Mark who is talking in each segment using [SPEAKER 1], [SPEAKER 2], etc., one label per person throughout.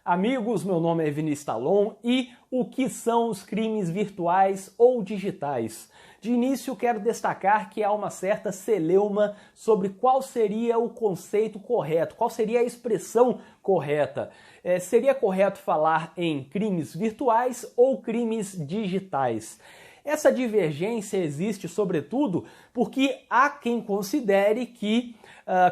[SPEAKER 1] Amigos, meu nome é Vinícius Talon e o que são os crimes virtuais ou digitais? De início, quero destacar que há uma certa celeuma sobre qual seria o conceito correto, qual seria a expressão correta. Seria correto falar em crimes virtuais ou crimes digitais? Essa divergência existe, sobretudo, porque há quem considere que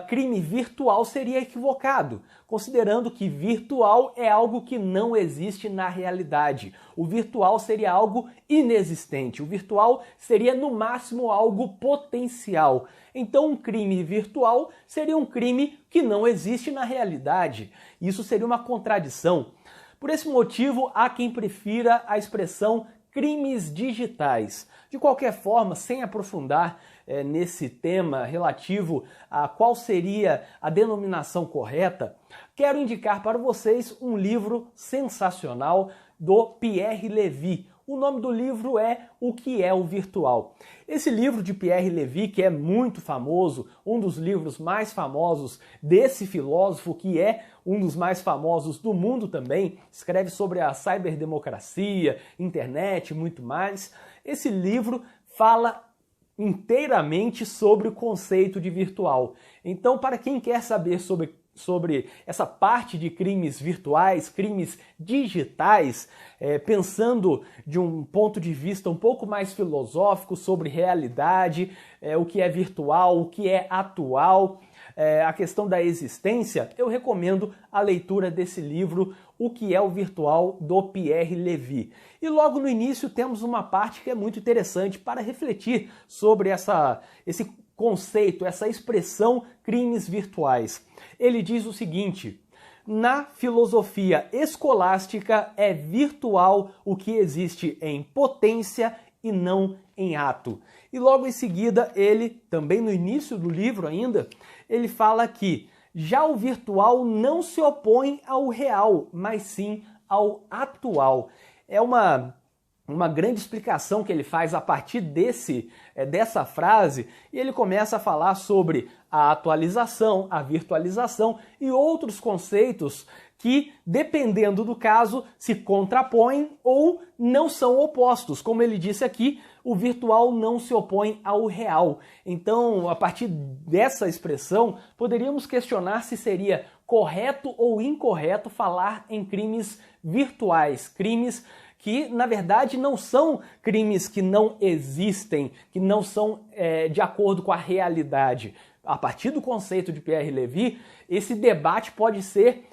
[SPEAKER 1] crime virtual seria equivocado, considerando que virtual é algo que não existe na realidade. O virtual seria algo inexistente. O virtual seria, no máximo, algo potencial. Então, um crime virtual seria um crime que não existe na realidade. Isso seria uma contradição. Por esse motivo, há quem prefira a expressão crimes digitais. De qualquer forma, sem aprofundar nesse tema relativo a qual seria a denominação correta, quero indicar para vocês um livro sensacional do Pierre Levy. O nome do livro é O que é o Virtual. Esse livro de Pierre Levy, que é muito famoso, um dos livros mais famosos desse filósofo, que é um dos mais famosos do mundo também, escreve sobre a ciberdemocracia, internet e muito mais. Esse livro fala inteiramente sobre o conceito de virtual. Então, para quem quer saber sobre essa parte de crimes virtuais, crimes digitais, pensando de um ponto de vista um pouco mais filosófico sobre realidade, o que é virtual, o que é atual, a questão da existência, eu recomendo a leitura desse livro, O que é o Virtual, do Pierre Levy. E logo no início temos uma parte que é muito interessante para refletir sobre esse conceito, essa expressão crimes virtuais. Ele diz o seguinte: na filosofia escolástica é virtual o que existe em potência e não em ato. E logo em seguida ele, também no início do livro ainda, ele fala que já o virtual não se opõe ao real, mas sim ao atual. É uma grande explicação que ele faz a partir dessa frase, e ele começa a falar sobre a atualização, a virtualização e outros conceitos que, dependendo do caso, se contrapõem ou não são opostos. Como ele disse aqui, o virtual não se opõe ao real. Então, a partir dessa expressão, poderíamos questionar se seria correto ou incorreto falar em crimes virtuais, crimes que, na verdade, não são crimes que não existem, que não são de acordo com a realidade. A partir do conceito de Pierre Levy, esse debate pode ser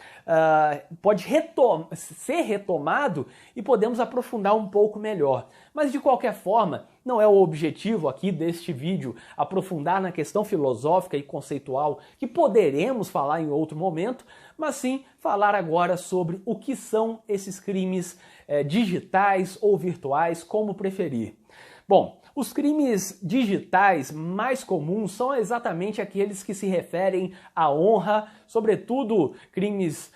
[SPEAKER 1] retomado e podemos aprofundar um pouco melhor. Mas, de qualquer forma, não é o objetivo aqui deste vídeo aprofundar na questão filosófica e conceitual, que poderemos falar em outro momento, mas sim falar agora sobre o que são esses crimes digitais ou virtuais, como preferir. Bom, os crimes digitais mais comuns são exatamente aqueles que se referem à honra, sobretudo crimes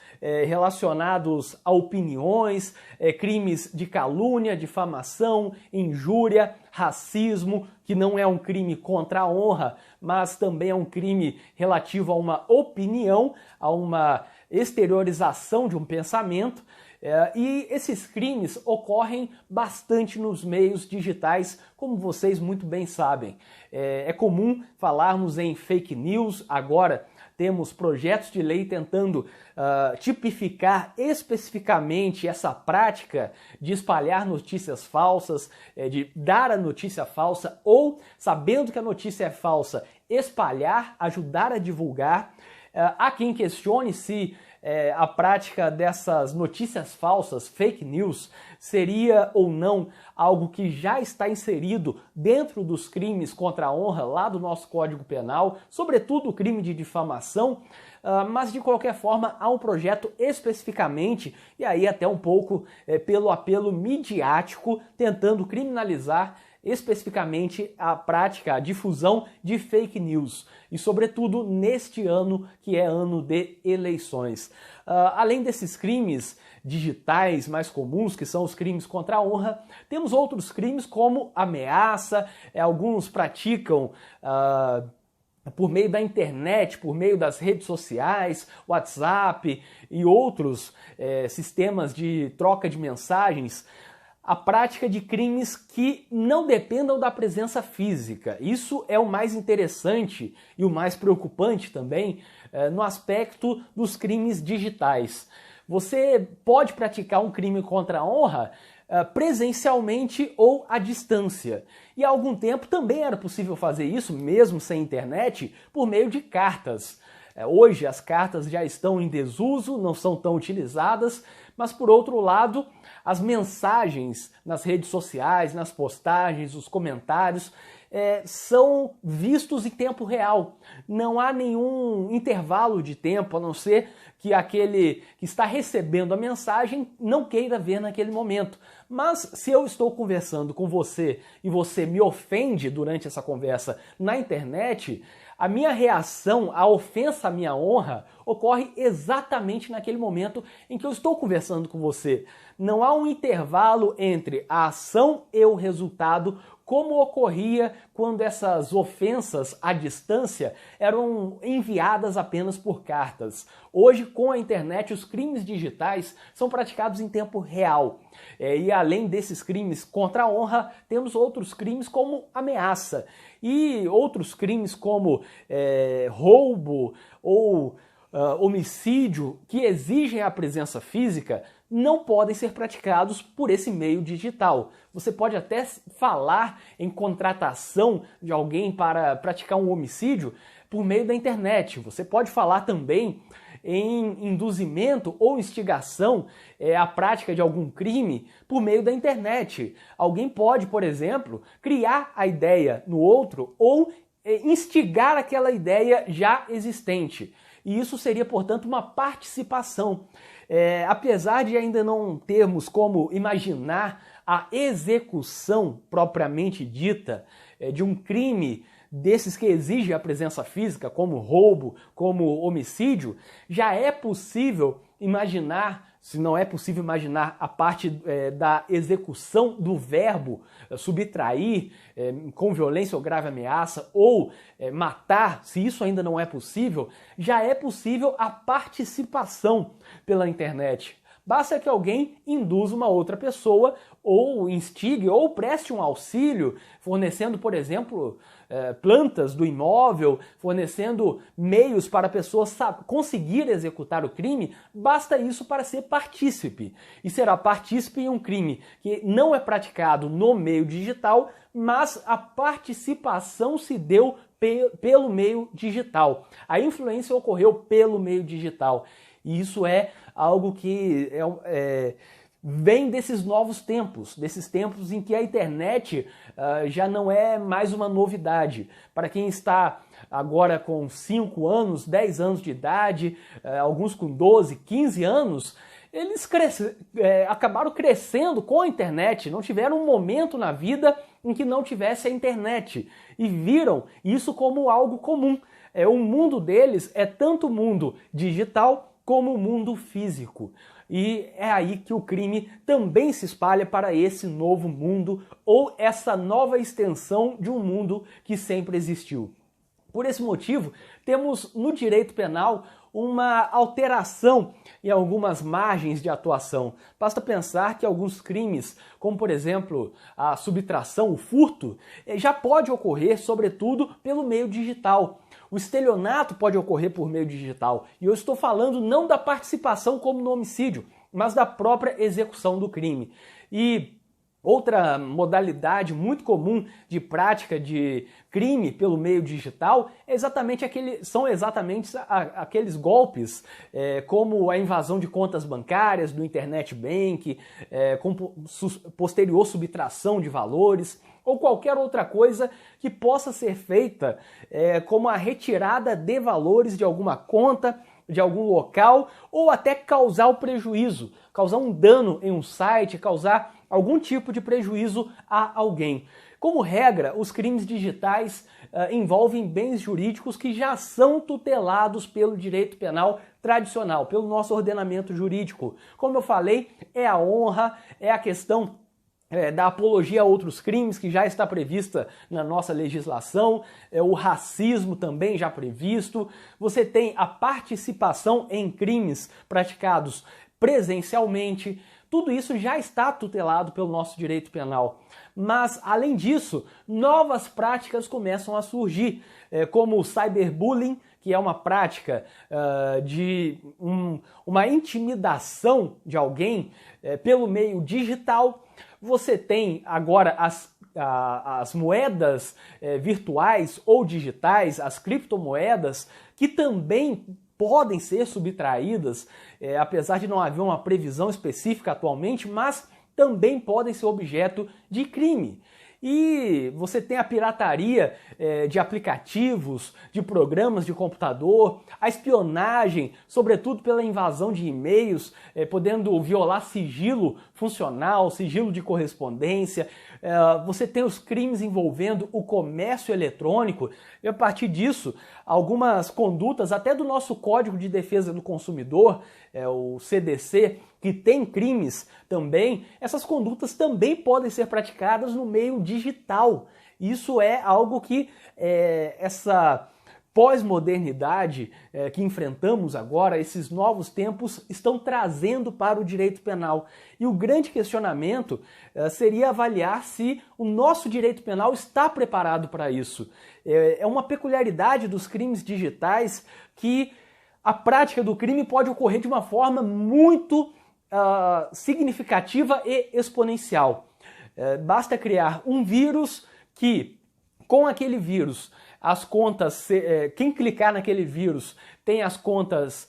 [SPEAKER 1] relacionados a opiniões, crimes de calúnia, difamação, injúria, racismo, que não é um crime contra a honra, mas também é um crime relativo a uma opinião, a uma exteriorização de um pensamento. E esses crimes ocorrem bastante nos meios digitais, como vocês muito bem sabem. É comum falarmos em fake news, agora temos projetos de lei tentando tipificar especificamente essa prática de espalhar notícias falsas, de dar a notícia falsa ou, sabendo que a notícia é falsa, espalhar, ajudar a divulgar. Há quem questione se a prática dessas notícias falsas, fake news, seria ou não algo que já está inserido dentro dos crimes contra a honra lá do nosso Código Penal, sobretudo o crime de difamação, mas de qualquer forma há um projeto especificamente, e aí até um pouco pelo apelo midiático, tentando criminalizar especificamente a prática, a difusão de fake news, e sobretudo neste ano que é ano de eleições. Além desses crimes digitais mais comuns, que são os crimes contra a honra, temos outros crimes como ameaça, alguns praticam por meio da internet, por meio das redes sociais, WhatsApp e outros sistemas de troca de mensagens, a prática de crimes que não dependam da presença física. Isso é o mais interessante e o mais preocupante também no aspecto dos crimes digitais. Você pode praticar um crime contra a honra presencialmente ou à distância. E há algum tempo também era possível fazer isso, mesmo sem internet, por meio de cartas. Hoje as cartas já estão em desuso, não são tão utilizadas, mas por outro lado, as mensagens nas redes sociais, nas postagens, os comentários, são vistos em tempo real. Não há nenhum intervalo de tempo, a não ser que aquele que está recebendo a mensagem não queira ver naquele momento. Mas se eu estou conversando com você e você me ofende durante essa conversa na internet, a minha reação, a ofensa à minha honra, ocorre exatamente naquele momento em que eu estou conversando com você. Não há um intervalo entre a ação e o resultado, como ocorria quando essas ofensas à distância eram enviadas apenas por cartas. Hoje, com a internet, os crimes digitais são praticados em tempo real. E além desses crimes contra a honra, temos outros crimes como ameaça e outros crimes como roubo ou homicídio que exigem a presença física não podem ser praticados por esse meio digital. Você pode até falar em contratação de alguém para praticar um homicídio por meio da internet. Você pode falar também em induzimento ou instigação à prática de algum crime por meio da internet. Alguém pode, por exemplo, criar a ideia no outro ou instigar aquela ideia já existente. E isso seria, portanto, uma participação. Apesar de ainda não termos como imaginar a execução propriamente dita de um crime desses que exige a presença física, como roubo, como homicídio, já é possível imaginar, se não é possível imaginar a parte da execução do verbo subtrair com violência ou grave ameaça ou matar, se isso ainda não é possível, já é possível a participação pela internet. Basta que alguém induza uma outra pessoa ou instigue ou preste um auxílio, fornecendo, por exemplo, plantas do imóvel, fornecendo meios para a pessoa conseguir executar o crime. Basta isso para ser partícipe. E será partícipe em um crime que não é praticado no meio digital, mas a participação se deu pelo meio digital. A influência ocorreu pelo meio digital. E isso é algo que vem desses novos tempos, desses tempos em que a internet já não é mais uma novidade. Para quem está agora com 5 anos, 10 anos de idade, alguns com 12, 15 anos, eles acabaram crescendo com a internet, não tiveram um momento na vida em que não tivesse a internet e viram isso como algo comum. O mundo deles é tanto mundo digital como o mundo físico. E é aí que o crime também se espalha para esse novo mundo ou essa nova extensão de um mundo que sempre existiu. Por esse motivo, temos no direito penal uma alteração em algumas margens de atuação. Basta pensar que alguns crimes, como por exemplo a subtração, o furto, já pode ocorrer, sobretudo, pelo meio digital. O estelionato pode ocorrer por meio digital. E eu estou falando não da participação como no homicídio, mas da própria execução do crime. E outra modalidade muito comum de prática de crime pelo meio digital são exatamente aqueles golpes, como a invasão de contas bancárias, do internet bank, com posterior subtração de valores, ou qualquer outra coisa que possa ser feita como a retirada de valores de alguma conta, de algum local, ou até causar o prejuízo, causar um dano em um site, causar algum tipo de prejuízo a alguém. Como regra, os crimes digitais envolvem bens jurídicos que já são tutelados pelo direito penal tradicional, pelo nosso ordenamento jurídico. Como eu falei, é a honra, é a questão da apologia a outros crimes, que já está prevista na nossa legislação, o racismo também já previsto, você tem a participação em crimes praticados presencialmente, tudo isso já está tutelado pelo nosso direito penal. Mas, além disso, novas práticas começam a surgir, como o cyberbullying, que é uma prática de uma intimidação de alguém pelo meio digital. Você tem agora as moedas virtuais ou digitais, as criptomoedas, que também podem ser subtraídas, apesar de não haver uma previsão específica atualmente, mas também podem ser objeto de crime. E você tem a pirataria de aplicativos, de programas de computador, a espionagem, sobretudo pela invasão de e-mails, podendo violar sigilo funcional, sigilo de correspondência. Você tem os crimes envolvendo o comércio eletrônico, e a partir disso, algumas condutas, até do nosso Código de Defesa do Consumidor, o CDC, que tem crimes também, essas condutas também podem ser praticadas no meio digital. Isso é algo que essa pós-modernidade que enfrentamos agora, esses novos tempos, estão trazendo para o direito penal. E o grande questionamento seria avaliar se o nosso direito penal está preparado para isso. É uma peculiaridade dos crimes digitais que a prática do crime pode ocorrer de uma forma muito significativa e exponencial. Basta criar um vírus que, com aquele vírus, as contas, quem clicar naquele vírus tem as contas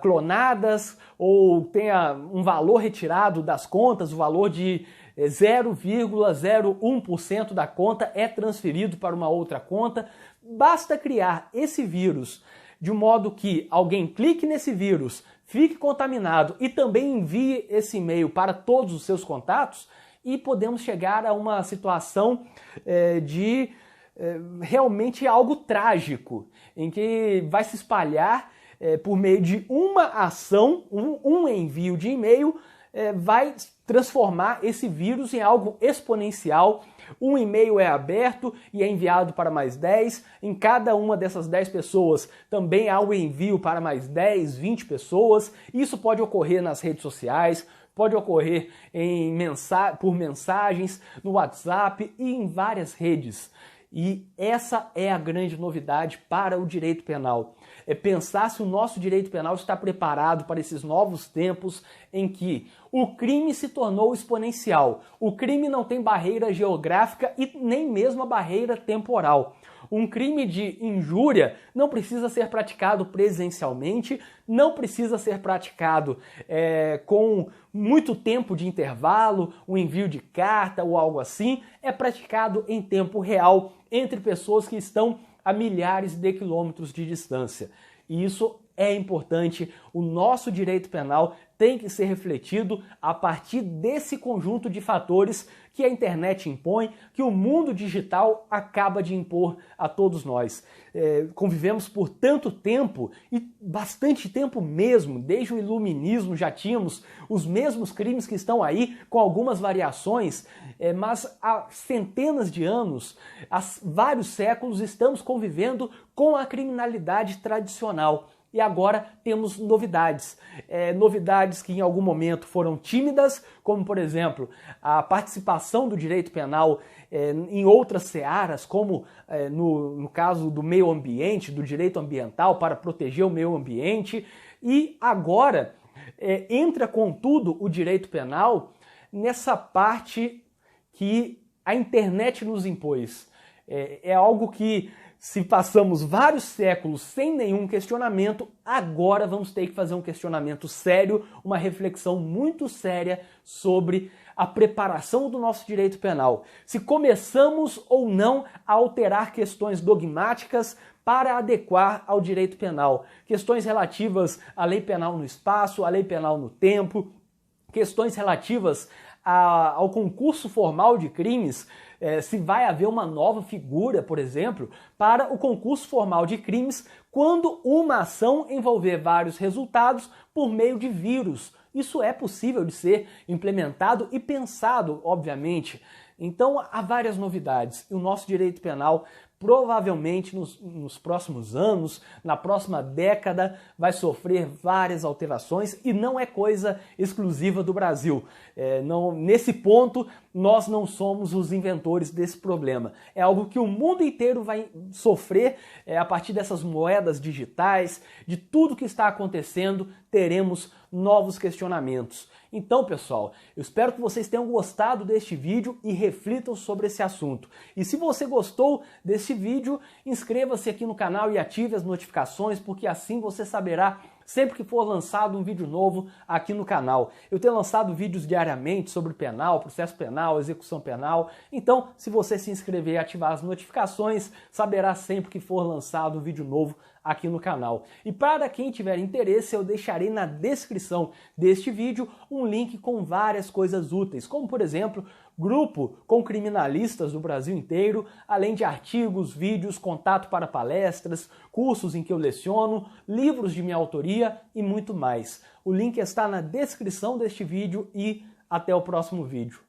[SPEAKER 1] clonadas ou tenha um valor retirado das contas, o valor de 0,01% da conta é transferido para uma outra conta. Basta criar esse vírus de modo que alguém clique nesse vírus, fique contaminado e também envie esse e-mail para todos os seus contatos, e podemos chegar a uma situação de realmente algo trágico, em que vai se espalhar por meio de uma ação, um envio de e-mail, vai transformar esse vírus em algo exponencial. Um e-mail é aberto e é enviado para mais 10, em cada uma dessas 10 pessoas também há o envio para mais 10, 20 pessoas. Isso pode ocorrer nas redes sociais, pode ocorrer por mensagens, no WhatsApp e em várias redes. E essa é a grande novidade para o direito penal. É pensar se o nosso direito penal está preparado para esses novos tempos em que o crime se tornou exponencial. O crime não tem barreira geográfica e nem mesmo a barreira temporal. Um crime de injúria não precisa ser praticado presencialmente, não precisa ser praticado com muito tempo de intervalo, um envio de carta ou algo assim. É praticado em tempo real entre pessoas que estão a milhares de quilômetros de distância. E isso é importante. O nosso direito penal tem que ser refletido a partir desse conjunto de fatores que a internet impõe, que o mundo digital acaba de impor a todos nós. Convivemos por tanto tempo, e bastante tempo mesmo, desde o iluminismo já tínhamos os mesmos crimes que estão aí, com algumas variações, mas há centenas de anos, há vários séculos, estamos convivendo com a criminalidade tradicional. E agora temos novidades. Novidades que em algum momento foram tímidas, como por exemplo a participação do direito penal em outras searas, como no caso do meio ambiente, do direito ambiental para proteger o meio ambiente. E agora entra contudo o direito penal nessa parte que a internet nos impôs. É algo que, se passamos vários séculos sem nenhum questionamento, agora vamos ter que fazer um questionamento sério, uma reflexão muito séria sobre a preparação do nosso direito penal. Se começamos ou não a alterar questões dogmáticas para adequar ao direito penal. Questões relativas à lei penal no espaço, à lei penal no tempo, questões relativas ao concurso formal de crimes, se vai haver uma nova figura, por exemplo, para o concurso formal de crimes quando uma ação envolver vários resultados por meio de vírus. Isso é possível de ser implementado e pensado, obviamente. Então há várias novidades e o nosso direito penal provavelmente nos próximos anos, na próxima década, vai sofrer várias alterações e não é coisa exclusiva do Brasil. Nesse ponto, nós não somos os inventores desse problema. É algo que o mundo inteiro vai sofrer a partir dessas moedas digitais, de tudo que está acontecendo, teremos novos questionamentos. Então, pessoal, eu espero que vocês tenham gostado deste vídeo e reflitam sobre esse assunto. E se você gostou desse vídeo, inscreva-se aqui no canal e ative as notificações, porque assim você saberá sempre que for lançado um vídeo novo aqui no canal. Eu tenho lançado vídeos diariamente sobre penal, processo penal, execução penal. Então, se você se inscrever e ativar as notificações, saberá sempre que for lançado um vídeo novo aqui no canal. E para quem tiver interesse, eu deixarei na descrição deste vídeo um link com várias coisas úteis, como por exemplo, grupo com criminalistas do Brasil inteiro, além de artigos, vídeos, contato para palestras, cursos em que eu leciono, livros de minha autoria e muito mais. O link está na descrição deste vídeo e até o próximo vídeo.